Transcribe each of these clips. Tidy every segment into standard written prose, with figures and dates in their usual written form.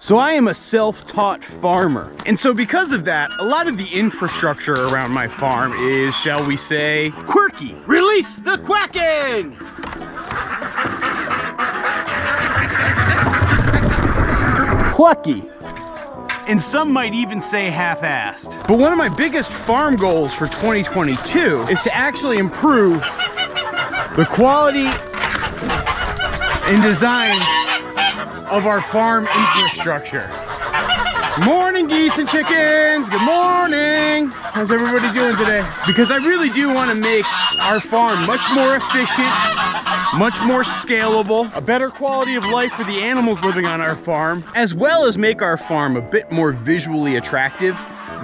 So I am a self-taught farmer. And so because of that, a lot of the infrastructure around my farm is, shall we say, quirky. Release the Kraken! Plucky. And some might even say half-assed. But one of my biggest farm goals for 2022 is to actually improve the quality and design of our farm infrastructure. Morning, geese and chickens. Good morning. How's everybody doing today? Because I really do want to make our farm much more efficient, much more scalable, a better quality of life for the animals living on our farm, as well as make our farm a bit more visually attractive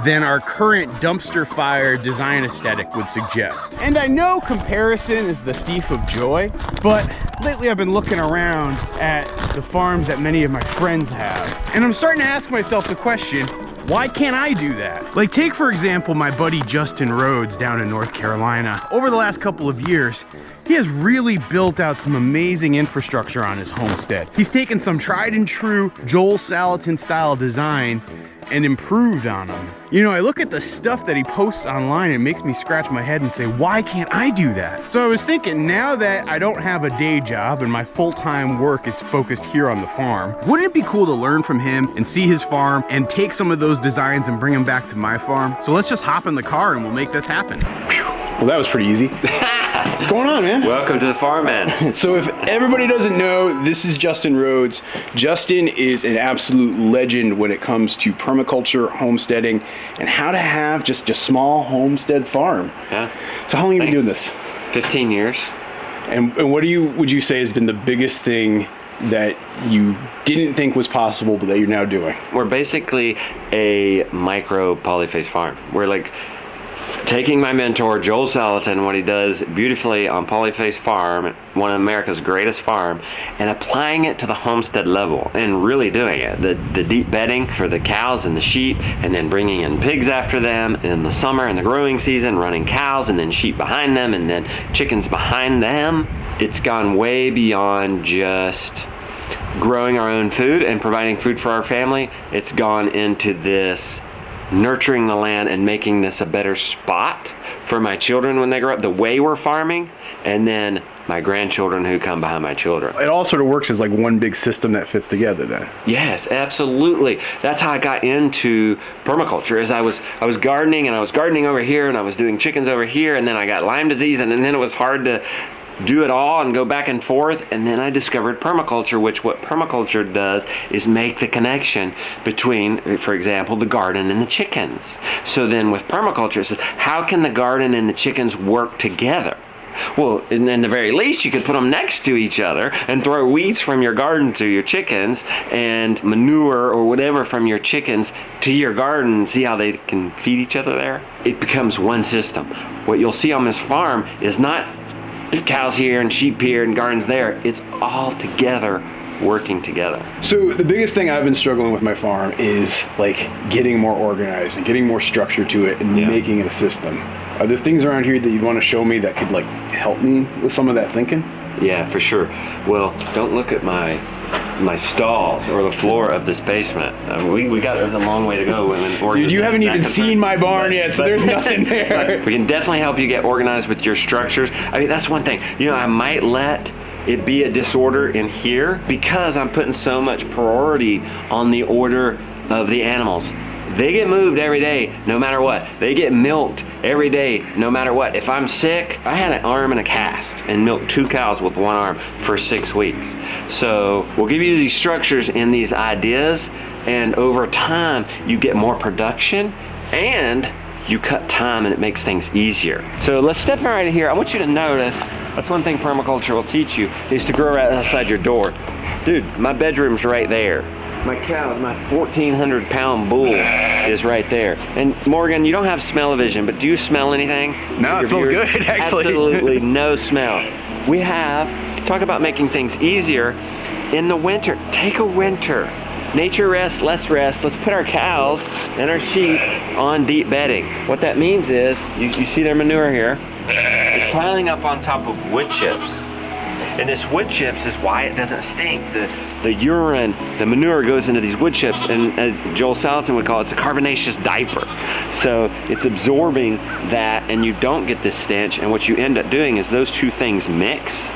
than our current dumpster fire design aesthetic would suggest. And I know comparison is the thief of joy, but lately I've been looking around at the farms that many of my friends have, and I'm starting to ask myself the question, why can't I do that? Like, take for example my buddy Justin Rhodes down in North Carolina. Over the last couple of years, he has really built out some amazing infrastructure on his homestead. He's taken some tried and true Joel Salatin style designs and improved on them. You know, I look at the stuff that he posts online and it makes me scratch my head and say, why can't I do that? So I was thinking, now that I don't have a day job and my full-time work is focused here on the farm, wouldn't it be cool to learn from him and see his farm and take some of those designs and bring them back to my farm? So let's just hop in the car and we'll make this happen. Well, that was pretty easy. What's going on, man? Welcome to the farm, man. So if everybody doesn't know, this is Justin Rhodes. Justin is an absolute legend when it comes to permaculture, homesteading, and how to have just a small homestead farm. Yeah. So how long have you been doing this? 15 years. And what would you say has been the biggest thing that you didn't think was possible, but that you're now doing? We're basically a micro polyphase farm. We're like taking my mentor, Joel Salatin, what he does beautifully on Polyphase Farm, one of America's greatest farm, and applying it to the homestead level and really doing it. The deep bedding for the cows and the sheep, and then bringing in pigs after them in the summer and the growing season, running cows and then sheep behind them and then chickens behind them. It's gone way beyond just growing our own food and providing food for our family. It's gone into this nurturing the land and making this a better spot for my children when they grow up, the way we're farming, and then my grandchildren who come behind my children. It all sort of works as like one big system that fits together then. Yes, absolutely. That's how I got into permaculture. Is I was gardening, and I was gardening over here, and I was doing chickens over here, and then I got Lyme disease, and then it was hard to do it all and go back and forth, and then I discovered permaculture, which what permaculture does is make the connection between, for example, the garden and the chickens. So then with permaculture, it says, how can the garden and the chickens work together? Well, in the very least, you could put them next to each other and throw weeds from your garden to your chickens and manure or whatever from your chickens to your garden and see how they can feed each other there. It becomes one system. What you'll see on this farm is not cows here and sheep here and gardens there. It's all together, working together. So the biggest thing I've been struggling with my farm is like getting more organized and getting more structure to it and making it a system. Are there things around here that you'd want to show me that could like help me with some of that thinking? Yeah, for sure. Well, don't look at my stalls or the floor of this basement. We got a long way to go. Dude, you haven't even seen my barn yet, so there's nothing there. We can definitely help you get organized with your structures. I mean, that's one thing. You know, I might let it be a disorder in here because I'm putting so much priority on the order of the animals. They get moved every day, no matter what. They get milked every day, no matter what. If I'm sick, I had an arm in a cast and milked 2 cows with 1 arm for 6 weeks. So we'll give you these structures and these ideas, and over time, you get more production and you cut time and it makes things easier. So let's step right here. I want you to notice, that's one thing permaculture will teach you, is to grow right outside your door. Dude, my bedroom's right there. My cows, my 1,400 pound bull is right there. And Morgan, you don't have smell-o-vision, but do you smell anything? No, it smells good, actually. Absolutely no smell. We have, talk about making things easier. In the winter, take a winter. Nature rests, let's rest. Let's put our cows and our sheep on deep bedding. What that means is, you see their manure here, it's piling up on top of wood chips. And this wood chips is why it doesn't stink. The urine, the manure goes into these wood chips, and as Joel Salatin would call it, it's a carbonaceous diaper. So it's absorbing that, and you don't get this stench. And what you end up doing is those two things mix,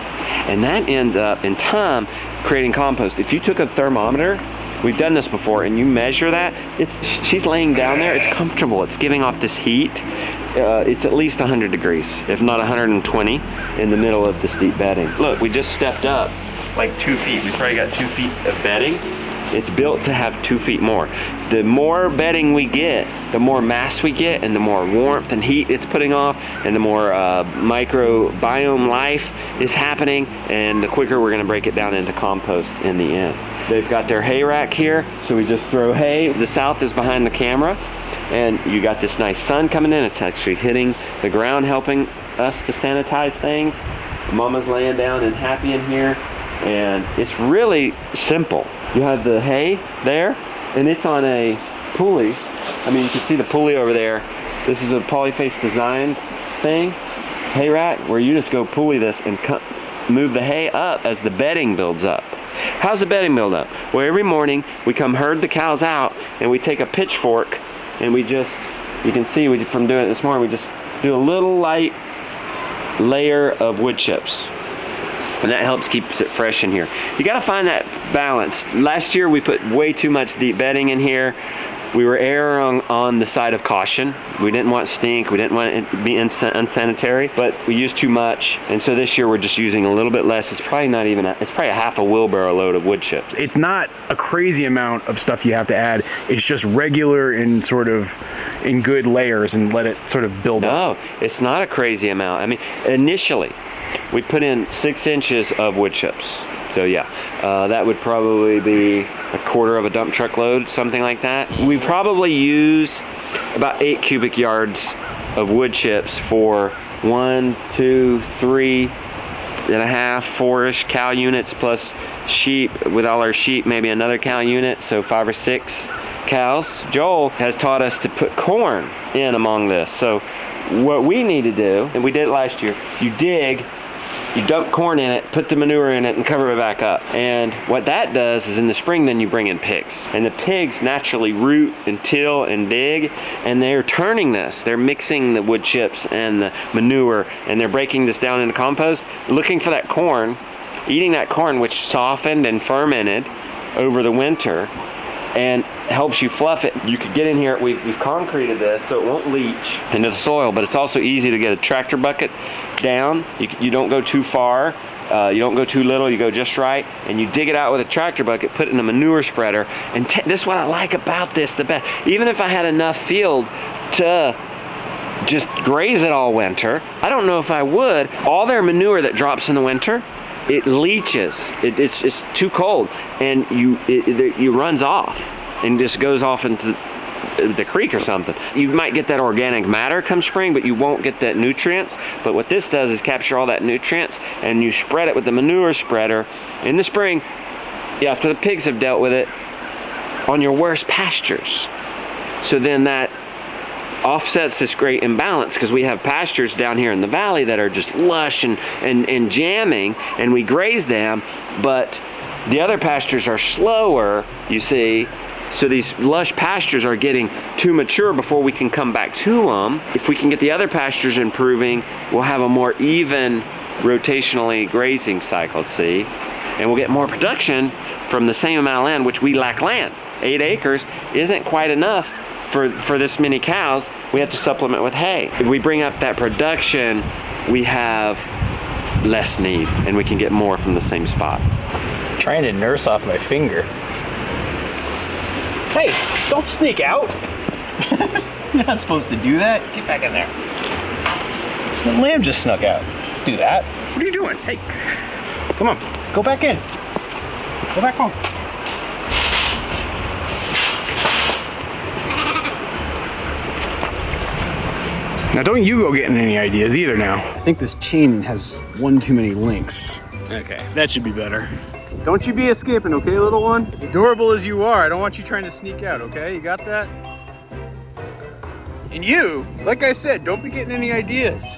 and that ends up in time creating compost. If you took a thermometer, we've done this before, and you measure that, she's laying down there, it's comfortable, it's giving off this heat. It's at least 100 degrees, if not 120, in the middle of this deep bedding. Look, we just stepped up like 2 feet. We probably got 2 feet of bedding. It's built to have 2 feet more. The more bedding we get, the more mass we get, and the more warmth and heat it's putting off, and the more microbiome life is happening, and the quicker we're gonna break it down into compost in the end. They've got their hay rack here, so we just throw hay. The south is behind the camera, and you got this nice sun coming in. It's actually hitting the ground, helping us to sanitize things. Mama's laying down and happy in here, and it's really simple. You have the hay there, and it's on a pulley. I mean, you can see the pulley over there. This is a Polyface Designs thing, hay rack, where you just go pulley this and move the hay up as the bedding builds up. How's the bedding build up? Well, every morning we come herd the cows out, and we take a pitchfork, and we just, you can see from doing it this morning, we just do a little light layer of wood chips. And that helps keeps it fresh in here. You gotta find that balance. Last year we put way too much deep bedding in here. We were erring on the side of caution. We didn't want stink, we didn't want it to be unsanitary, but we used too much. And so this year we're just using a little bit less. It's probably not even, it's probably a half a wheelbarrow load of wood chips. It's not a crazy amount of stuff you have to add. It's just regular and sort of in good layers, and let it sort of build up. No, it's not a crazy amount. I mean, initially, we put in 6 inches of wood chips. So yeah, that would probably be a quarter of a dump truck load, something like that. We probably use about 8 cubic yards of wood chips for 1, 2, 3 and a half, 4-ish cow units, plus sheep. With all our sheep, maybe another cow unit, so 5 or 6 cows. Joel has taught us to put corn in among this. So what we need to do, and we did it last year, you dig, you dump corn in it, put the manure in it, and cover it back up. And what that does is in the spring, then you bring in pigs. And the pigs naturally root and till and dig, and they're turning this. They're mixing the wood chips and the manure, and they're breaking this down into compost, looking for that corn, eating that corn, which softened and fermented over the winter, and helps you fluff it. You could get in here, we've concreted this so it won't leach into the soil, but it's also easy to get a tractor bucket down. You don't go too far, you don't go too little, you go just right, and you dig it out with a tractor bucket, put it in a manure spreader, and this is what I like about this the best. Even if I had enough field to just graze it all winter, I don't know if I would. All their manure that drops in the winter, it leaches. It's too cold, and it runs off and just goes off into the creek or something. You might get that organic matter come spring, but you won't get that nutrients. But what this does is capture all that nutrients, and you spread it with the manure spreader in the spring, after the pigs have dealt with it, on your worst pastures. So then that offsets this great imbalance, because we have pastures down here in the valley that are just lush and jamming, and we graze them, but the other pastures are slower, you see. So these lush pastures are getting too mature before we can come back to them. If we can get the other pastures improving, we'll have a more even rotationally grazing cycle, see? And we'll get more production from the same amount of land, which we lack land. 8 acres isn't quite enough for this many cows. We have to supplement with hay. If we bring up that production, we have less need, and we can get more from the same spot. It's trying to nurse off my finger. Hey, don't sneak out. You're not supposed to do that. Get back in there. The lamb just snuck out. Do that. What are you doing? Hey, come on. Go back in. Go back home. Now don't you go getting any ideas either now. I think this chain has one too many links. Okay, that should be better. Don't you be escaping, okay, little one? As adorable as you are, I don't want you trying to sneak out, okay? You got that? And you, like I said, don't be getting any ideas.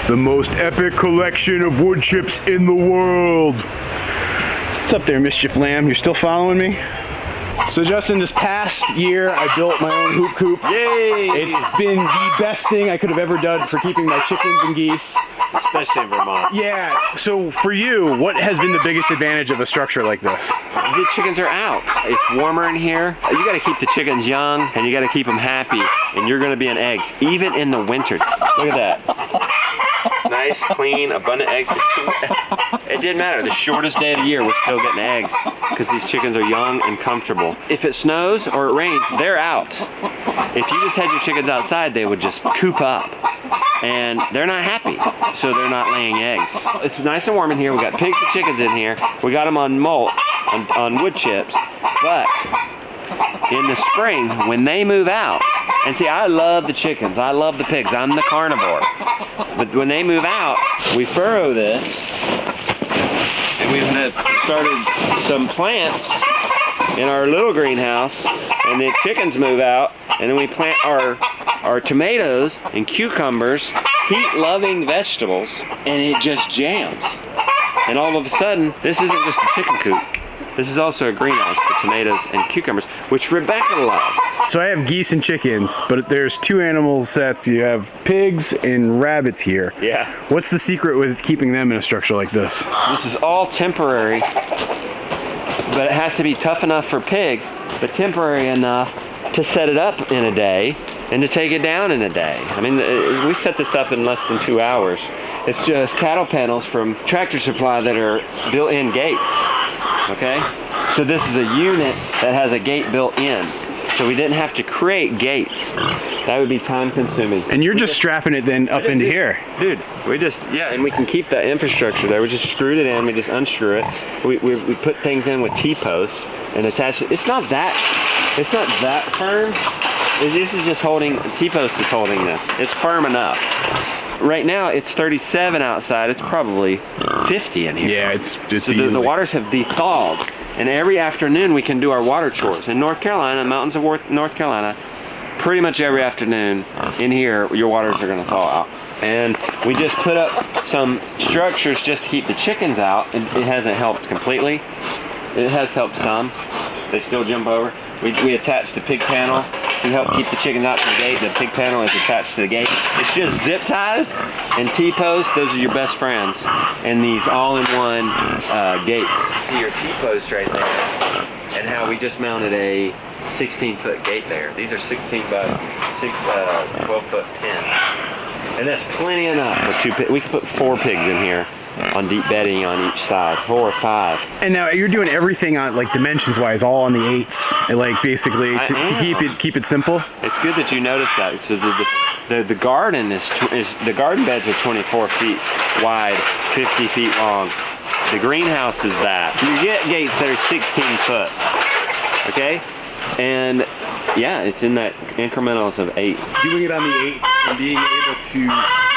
The most epic collection of wood chips in the world. What's up there, Mischief Lamb? You're still following me? So Justin, this past year I built my own hoop coop. Yay! It's been the best thing I could have ever done for keeping my chickens and geese. Especially in Vermont. Yeah, so for you, what has been the biggest advantage of a structure like this? The chickens are out. It's warmer in here. You gotta keep the chickens young and you gotta keep them happy, and you're gonna be in eggs, even in the winter. Look at that. Nice, clean, abundant eggs. It didn't matter. The shortest day of the year, we're still getting eggs because these chickens are young and comfortable. If it snows or it rains, they're out. If you just had your chickens outside, they would just coop up. And they're not happy, so they're not laying eggs. It's nice and warm in here. We got pigs and chickens in here. We got them on mulch, on wood chips. But in the spring, when they move out, and see, I love the chickens. I love the pigs. I'm the carnivore. But when they move out, we furrow this, and we've started some plants in our little greenhouse, and the chickens move out, and then we plant our tomatoes and cucumbers, heat-loving vegetables, and it just jams. And all of a sudden, this isn't just a chicken coop. This is also a greenhouse for tomatoes and cucumbers, which Rebecca loves. So I have geese and chickens, but there's two animal sets. You have pigs and rabbits here. Yeah. What's the secret with keeping them in a structure like this? This is all temporary, but it has to be tough enough for pigs, but temporary enough to set it up in a day and to take it down in a day. I mean, we set this up in less than 2 hours. It's just cattle panels from Tractor Supply that are built-in gates, okay? So this is a unit that has a gate built in. So we didn't have to create gates. That would be time consuming. And you're just strapping it then up into here. Dude, we just, yeah, and we can keep that infrastructure there. We just screwed it in, we just unscrew it. We put things in with T-posts and attach it. It's not that firm. This is just holding, T-post is holding this. It's firm enough. Right now it's 37 outside. It's probably 50 in here. Yeah, it's so the waters have thawed. And every afternoon we can do our water chores. In North Carolina, mountains of North Carolina, pretty much every afternoon in here, your waters are gonna thaw out. And we just put up some structures just to keep the chickens out. It hasn't helped completely. It has helped some. They still jump over. We attached the pig panel to help keep the chickens out to the gate. The pig panel is attached to the gate. It's just zip ties and T-posts. Those are your best friends. And these all-in-one gates. See your T-post right there, and how we just mounted a 16-foot gate there. These are 16 by 12-foot pins. And that's plenty enough for 2 pigs. We can put 4 pigs in here on deep bedding on each side, 4 or 5. And now you're doing everything on like dimensions wise, all on the 8s, and like basically to keep it simple. It's good that you noticed that. So the garden the garden beds are 24 feet wide, 50 feet long. The greenhouse is that. You get gates that are 16 foot. Okay, and yeah, it's in that incrementals of 8. Doing it on the 8s and being able to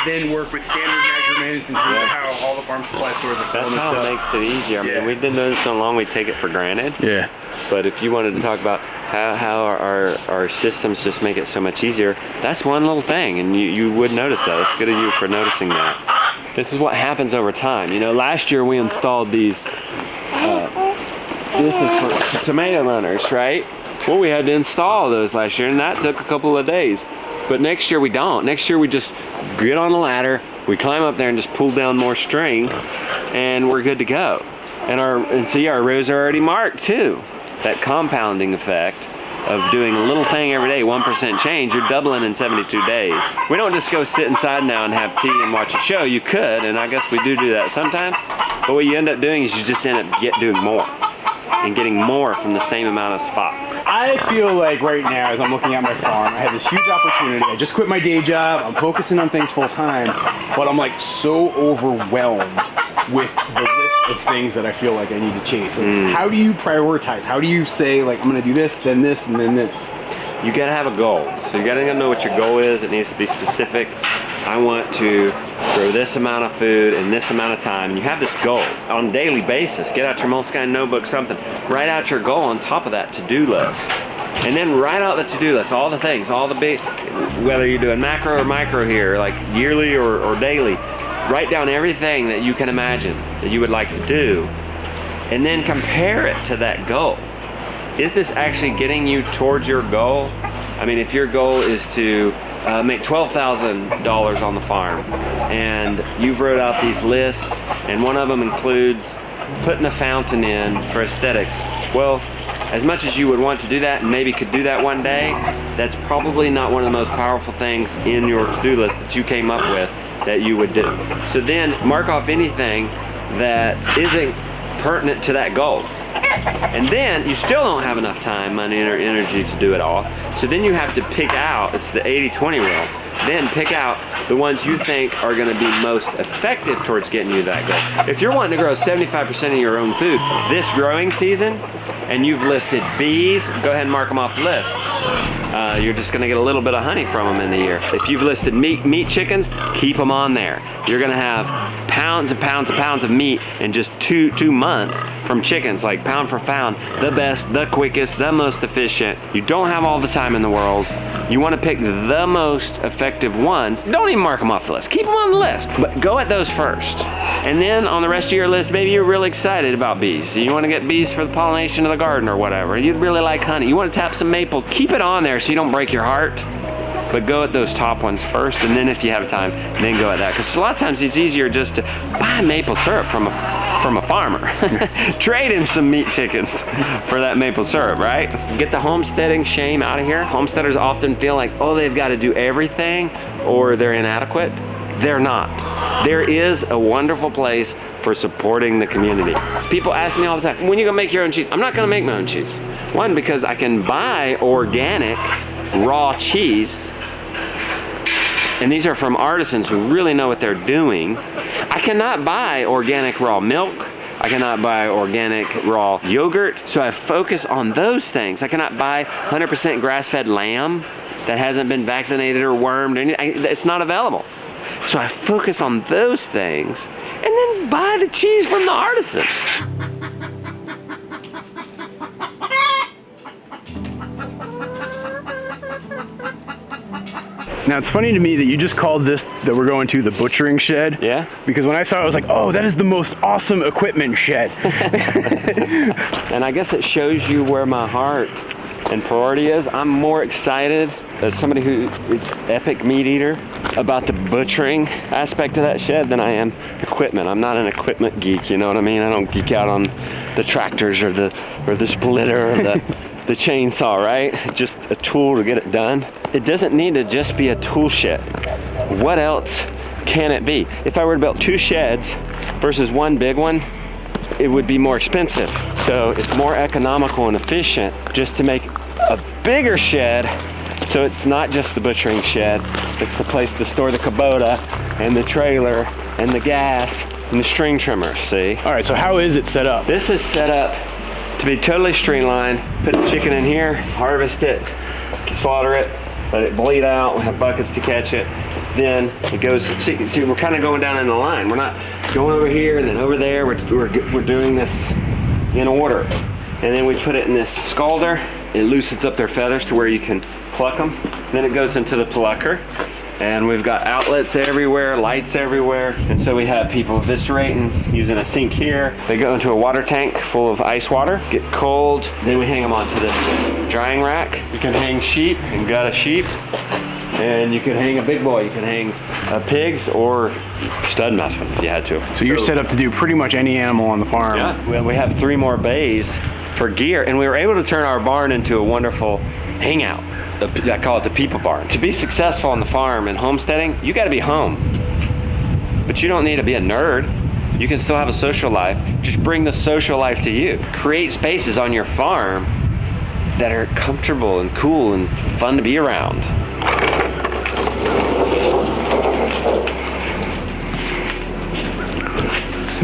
then work with standard measurements in terms of how all the farm supply stores are selling. That's how it makes it easier. I mean, we've been doing this so long, we take it for granted. Yeah. But if you wanted to talk about how our systems just make it so much easier, that's one little thing, and you would notice that. It's good of you for noticing that. This is what happens over time. You know, last year we installed these. This is for tomato runners, right? Well, we had to install those last year, and that took a couple of days. But next year we don't. Next year we just get on the ladder, we climb up there and just pull down more string, and we're good to go. And see, our rows are already marked too. That compounding effect of doing a little thing every day, 1% change, you're doubling in 72 days. We don't just go sit inside now and have tea and watch a show. You could, and I guess we do that sometimes. But what you end up doing is you just end up doing more and getting more from the same amount of spot. I feel like right now, as I'm looking at my farm, I have this huge opportunity. I just quit my day job. I'm focusing on things full time, but I'm like so overwhelmed with the list of things that I feel like I need to chase. Like, how do you prioritize? How do you say, like, I'm gonna do this, then this, and then this? You gotta have a goal. So you gotta know what your goal is. It needs to be specific. I want to grow this amount of food in this amount of time. And you have this goal on a daily basis. Get out your Moleskine notebook, something. Write out your goal on top of that to-do list. And then write out the to-do list, all the things, all the big, whether you're doing macro or micro here, like yearly or daily. Write down everything that you can imagine that you would like to do, and then compare it to that goal. Is this actually getting you towards your goal? I mean, if your goal is to make $12,000 on the farm, and you've wrote out these lists, and one of them includes putting a fountain in for aesthetics. Well, as much as you would want to do that, and maybe could do that one day, that's probably not one of the most powerful things in your to-do list that you came up with that you would do. So then mark off anything that isn't pertinent to that goal. And then you still don't have enough time, money, or energy to do it all. So then you have to pick out, it's the 80-20 rule, then pick out the ones you think are gonna be most effective towards getting you that goal. If you're wanting to grow 75% of your own food this growing season, and you've listed bees, go ahead and mark them off the list. You're just gonna get a little bit of honey from them in the year. If you've listed meat chickens, keep them on there. You're gonna have pounds and pounds and pounds of meat in just two months from chickens, like pound for pound, the best, the quickest, the most efficient. You don't have all the time in the world. You wanna pick the most effective ones. Don't even mark them off the list, keep them on the list, but go at those first. And then on the rest of your list, maybe you're really excited about bees. You wanna get bees for the pollination of the garden or whatever. You'd really like honey. You wanna tap some maple, keep it on there so you don't break your heart. But go at those top ones first, and then if you have time, then go at that. Because a lot of times it's easier just to buy maple syrup from a farmer. Trade him some meat chickens for that maple syrup, right? Get the homesteading shame out of here. Homesteaders often feel like, oh, they've got to do everything or they're inadequate. They're not. There is a wonderful place for supporting the community. So people ask me all the time, when you gonna make your own cheese? I'm not gonna make my own cheese. One, because I can buy organic raw cheese, and these are from artisans who really know what they're doing. I cannot buy organic raw milk. I cannot buy organic raw yogurt. So I focus on those things. I cannot buy 100% grass-fed lamb that hasn't been vaccinated or wormed. It's not available. So I focus on those things and then buy the cheese from the artisan. Now it's funny to me that you just called this that we're going to the butchering shed. Yeah. Because when I saw it, I was like, oh, that is the most awesome equipment shed. And I guess it shows you where my heart and priority is. I'm more excited as somebody who is epic meat eater about the butchering aspect of that shed than I am equipment. I'm not an equipment geek, you know what I mean? I don't geek out on the tractors or the splitter or the chainsaw, right? Just a tool to get it done. It doesn't need to just be a tool shed. What else can it be? If I were to build 2 sheds versus one big one, it would be more expensive. So it's more economical and efficient just to make a bigger shed. So it's not just the butchering shed, it's the place to store the Kubota and the trailer and the gas and the string trimmer, see? All right, so how is it set up? This is set up to be totally streamlined. Put the chicken in here, harvest it, slaughter it, let it bleed out, we have buckets to catch it. Then it goes, see we're kind of going down in the line. We're not going over here and then over there. We're doing this in order. And then we put it in this scalder. It loosens up their feathers to where you can pluck them. Then it goes into the plucker. And we've got outlets everywhere, lights everywhere. And so we have people eviscerating using a sink here. They go into a water tank full of ice water, get cold. Then we hang them onto this drying rack. You can hang sheep and gut a sheep. And you can hang a big boy. You can hang pigs or stud muffin if you had to. So you're set up to do pretty much any animal on the farm. Yeah, we have 3 more bays for gear, and we were able to turn our barn into a wonderful hangout. I call it the people barn. To be successful on the farm and homesteading, you gotta be home. But you don't need to be a nerd. You can still have a social life. Just bring the social life to you. Create spaces on your farm that are comfortable and cool and fun to be around.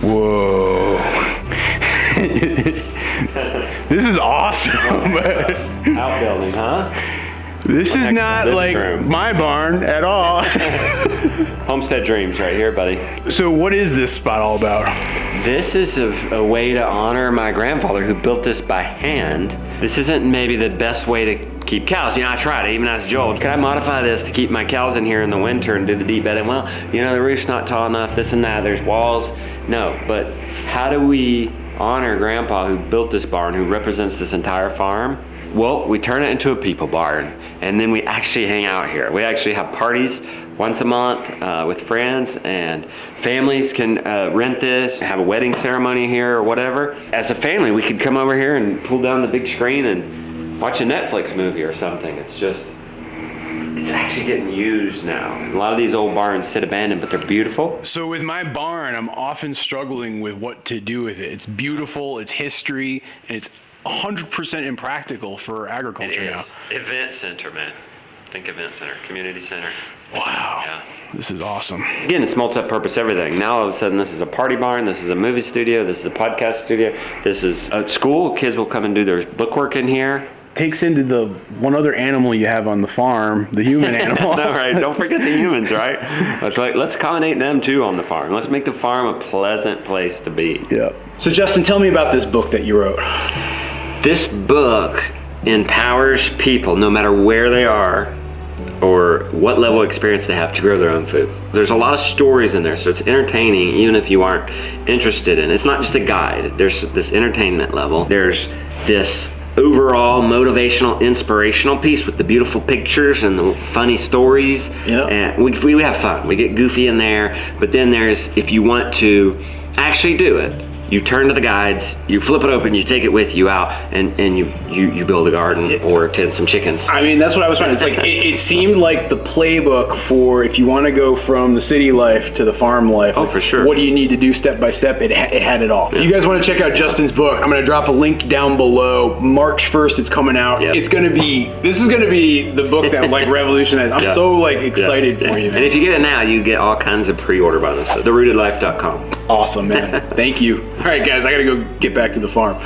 Whoa. This is awesome. Outbuilding, huh? This is not like my barn at all. Homestead dreams right here, buddy. So what is this spot all about? This is a way to honor my grandfather who built this by hand. This isn't maybe the best way to keep cows. You know, I tried it, even asked Joel, can I modify this to keep my cows in here in the winter and do the deep bedding? Well, you know, the roof's not tall enough, this and that, there's walls. No, but how do we honor Grandpa who built this barn, who represents this entire farm? Well, we turn it into a people barn, and then we actually hang out here. We actually have parties once a month with friends, and families can rent this, have a wedding ceremony here or whatever. As a family, we could come over here and pull down the big screen and watch a Netflix movie or something. It's actually getting used now. A lot of these old barns sit abandoned, but they're beautiful. So with my barn, I'm often struggling with what to do with it. It's beautiful, it's history, and it's 100% impractical for agriculture now. Event center, man. Think event center, community center. Wow. Yeah. This is awesome. Again, it's multi-purpose everything. Now all of a sudden this is a party barn, this is a movie studio, this is a podcast studio, this is a school. Kids will come and do their bookwork in here. Takes into the one other animal you have on the farm, the human animal. No, right? Don't forget the humans, right? That's right. Let's accommodate them too on the farm. Let's make the farm a pleasant place to be. Yeah. So Justin, tell me about this book that you wrote. This book empowers people, no matter where they are or what level of experience they have, to grow their own food. There's a lot of stories in there, so it's entertaining even if you aren't interested in it. It's not just a guide. There's this entertainment level. There's this overall motivational, inspirational piece with the beautiful pictures and the funny stories. Yep. And we have fun. We get goofy in there, but then there's, if you want to actually do it, you turn to the guides, you flip it open, you take it with you out, and you build a garden or tend some chickens. I mean, that's what I was finding. It's like, it seemed like the playbook for if you want to go from the city life to the farm life. Oh, like, for sure. What do you need to do step by step? It had it all. Yeah. If you guys want to check out Justin's book, I'm going to drop a link down below. March 1st, it's coming out. Yep. This is going to be the book that like revolutionized. I'm so like excited for you, man. And if you get it now, you get all kinds of pre-order bonuses. TheRootedLife.com. Awesome, man. Thank you. All right, guys, I got to go get back to the farm.